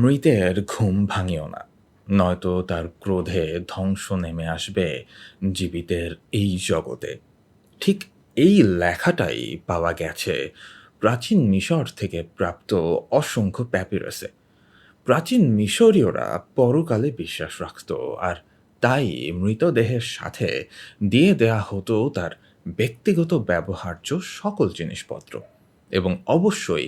মৃতের ঘুম ভাঙিও না, নয়তো তার ক্রোধে ধ্বংস নেমে আসবে জীবিতের এই জগতে। ঠিক এই লেখাটাই পাওয়া গেছে প্রাচীন মিশর থেকে প্রাপ্ত অসংখ্য প্যাপিরাসে। প্রাচীন মিশরীয়রা পরকালে বিশ্বাস রাখত, আর তাই মৃতদেহের সাথে দিয়ে দেয়া হতো তার ব্যক্তিগত ব্যবহার্য সকল জিনিসপত্র এবং অবশ্যই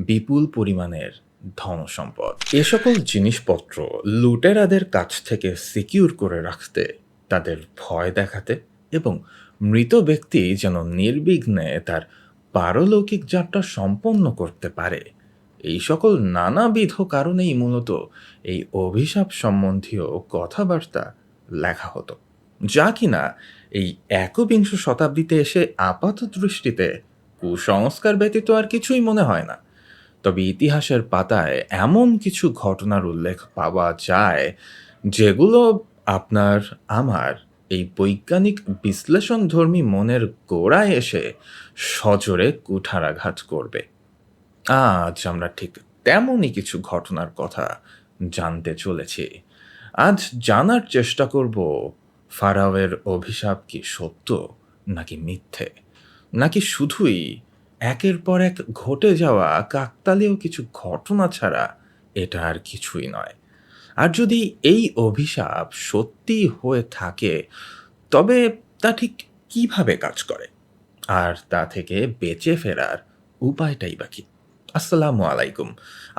বিপুল পরিমাণের ধনসম্পদ। এ সকল জিনিসপত্র লুটেরাদের কাছ থেকে সিকিউর করে রাখতে, তাদের ভয় দেখাতে এবং মৃত ব্যক্তি যেন নির্বিঘ্নে তার পারলৌকিক যাত্রা সম্পন্ন করতে পারে, এই সকল নানাবিধ কারণেই মূলত এই অভিশাপ সম্বন্ধীয় কথাবার্তা লেখা হতো, যা কিনা এই একবিংশ শতাব্দীতে এসে আপাত দৃষ্টিতে কুসংস্কার ব্যতীত আর কিছুই মনে হয় না। তবে ইতিহাসের পাতায় এমন কিছু ঘটনার উল্লেখ পাওয়া যায় যেগুলো আপনার আমার এই বৈজ্ঞানিক বিশ্লেষণধর্মী মনের গোড়ায় এসে সজোরে কুঠারাঘাত করবে। আজ আমরা ঠিক তেমনই কিছু ঘটনার কথা জানতে চলেছি। আজ জানার চেষ্টা করব ফারাওয়ের অভিশাপ কি সত্য নাকি মিথ্যে, নাকি শুধুই একের পর এক ঘটে যাওয়া কাকতালীয় কিছু ঘটনা ছাড়া এটা আর কিছুই নয়। আর যদি এই অভিশাপ সত্যি হয়ে থাকে, তবে তা ঠিক কিভাবে কাজ করে, আর তা থেকে বেঁচে ফেরার উপায়টাই বা কি? আসসালামু আলাইকুম,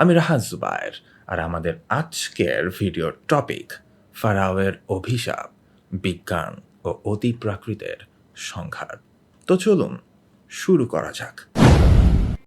আমি রাহাত জুবায়ের, আর আমাদের আজকের ভিডিওর টপিক ফারাওয়ের অভিশাপ, বিজ্ঞান ও অতি প্রাকৃতের সংঘাত। তো চলুন শুরু করা যাক।